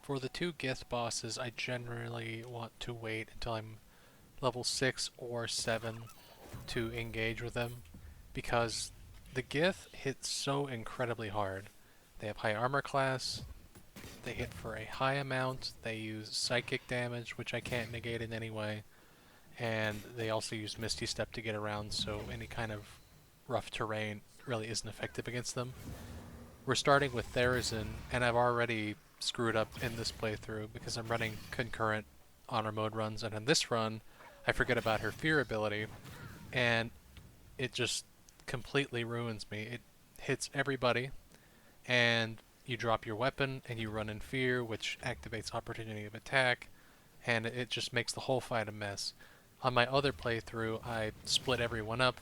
For the two Gith bosses, I generally want to wait until I'm level 6 or 7 to engage with them, because the Gith hit so incredibly hard. They have high armor class, they hit for a high amount, they use psychic damage, which I can't negate in any way, and they also use Misty Step to get around, so any kind of rough terrain really isn't effective against them. We're starting with Therezzyn, and I've already screwed up in this playthrough because I'm running concurrent honor mode runs, and in this run, I forget about her fear ability, and it just completely ruins me. It hits everybody, and you drop your weapon, and you run in fear, which activates opportunity of attack, and it just makes the whole fight a mess. On my other playthrough, I split everyone up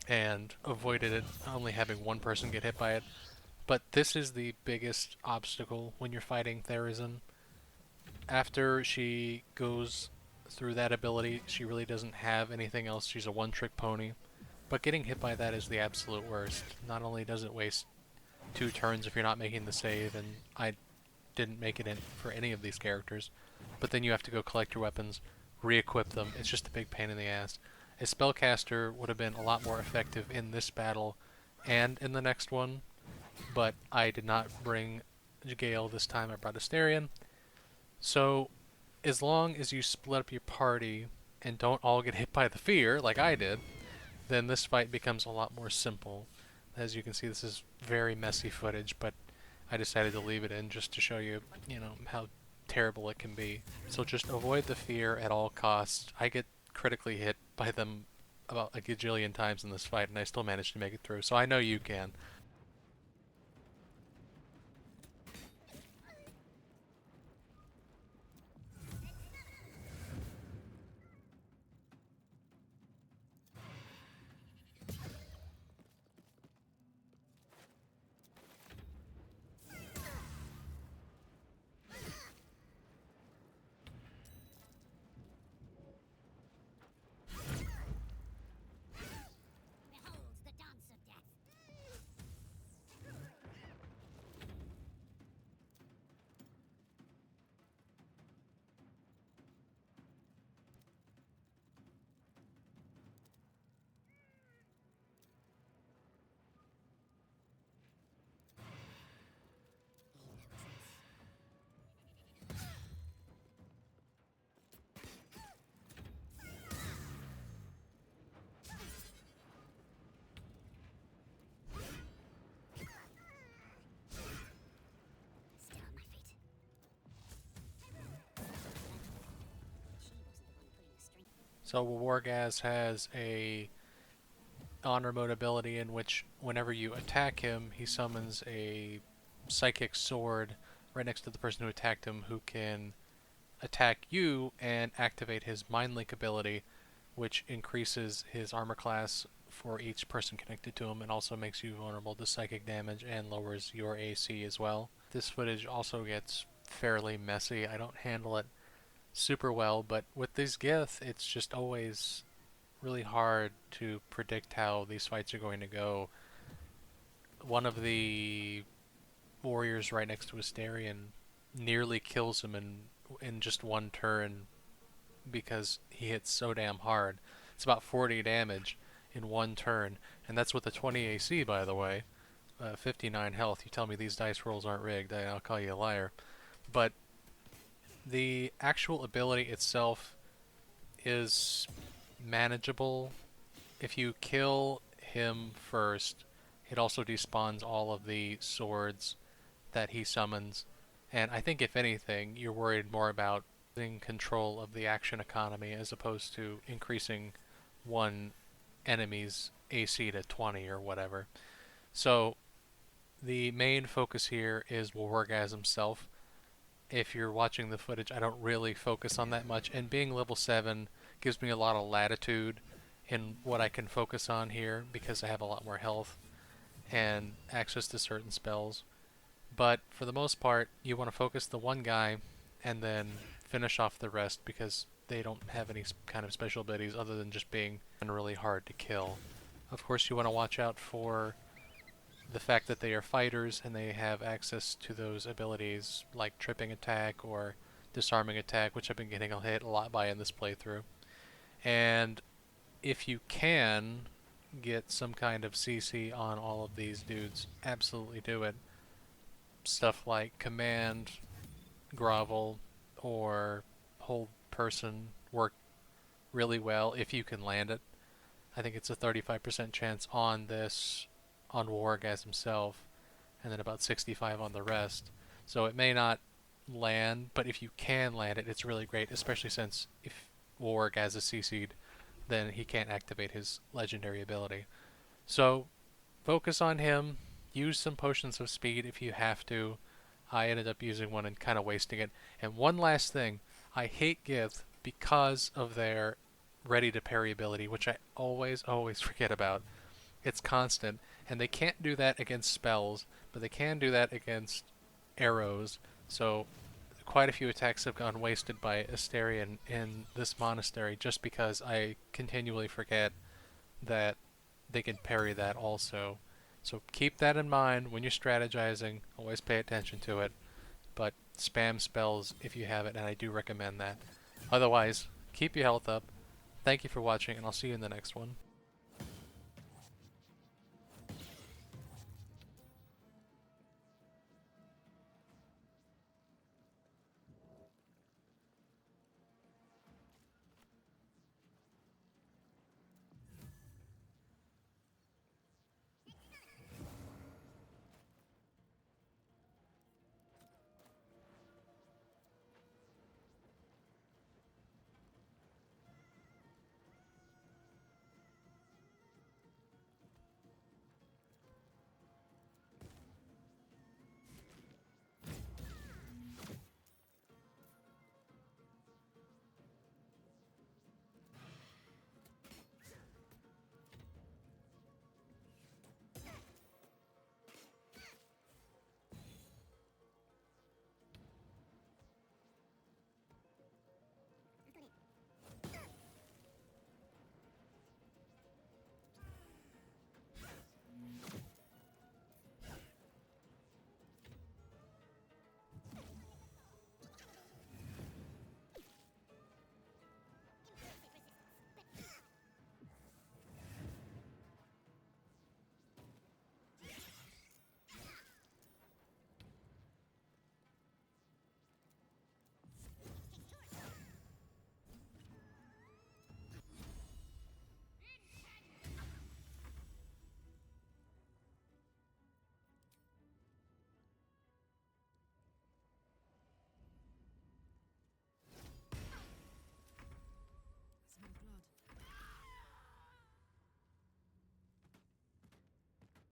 and avoided it only having one person get hit by it. But this is the biggest obstacle when you're fighting Therezzyn. After she goes through that ability, she really doesn't have anything else. She's a one-trick pony. But getting hit by that is the absolute worst. Not only does it waste 2 turns if you're not making the save, and I didn't make it in for any of these characters, but then you have to go collect your weapons, re-equip them. It's just a big pain in the ass. A spellcaster would have been a lot more effective in this battle and in the next one, but I did not bring Gale this time. I brought Asterion. So as long as you split up your party and don't all get hit by the fear like I did, then this fight becomes a lot more simple. As you can see, this is very messy footage, but I decided to leave it in just to show you, how terrible it can be. So just avoid the fear at all costs. I get critically hit by them about a gajillion times in this fight, and I still managed to make it through, so I know you can. Behold the dance of death. Still on my feet. She wasn't the one pulling the string. So Wargaz has a honor mode ability in which whenever you attack him, he summons a psychic sword right next to the person who attacked him, who can attack you and activate his Mind Link ability, which increases his armor class for each person connected to him and also makes you vulnerable to psychic damage and lowers your AC as well. This footage also gets fairly messy. I don't handle it super well, but with these Gith, it's just always really hard to predict how these fights are going to go. One of the warriors right next to Asterion nearly kills him in just one turn because he hits so damn hard. It's about 40 damage in one turn, and that's with a 20 AC, by the way. 59 health. You tell me these dice rolls aren't rigged, I'll call you a liar. But the actual ability itself is manageable. If you kill him first, it also despawns all of the swords that he summons. And I think if anything, you're worried more about getting control of the action economy as opposed to increasing one enemy's AC to 20 or whatever. So the main focus here is Wargaz himself. If you're watching the footage, I don't really focus on that much, and being level 7 gives me a lot of latitude in what I can focus on here because I have a lot more health and access to certain spells. But for the most part, you want to focus the one guy and then finish off the rest because they don't have any kind of special abilities other than just being really hard to kill. Of course, you want to watch out for the fact that they are fighters and they have access to those abilities like tripping attack or disarming attack, which I've been getting hit a lot by in this playthrough. And if you can get some kind of CC on all of these dudes, absolutely do it. Stuff like command, grovel, or hold person work really well if you can land it. I think it's a 35% chance on this, on Wargas himself, and then about 65 on the rest. So it may not land, but if you can land it, it's really great, especially since if Wargas is CC'd, then he can't activate his legendary ability. So focus on him, use some potions of speed if you have to. I ended up using one and kind of wasting it. And one last thing, I hate Gith because of their ready to parry ability, which I always forget about. It's constant, and they can't do that against spells, but they can do that against arrows. So quite a few attacks have gone wasted by Asterion in this monastery just because I continually forget that they can parry that also. So keep that in mind when you're strategizing. Always pay attention to it. But spam spells if you have it, and I do recommend that. Otherwise, keep your health up. Thank you for watching, and I'll see you in the next one.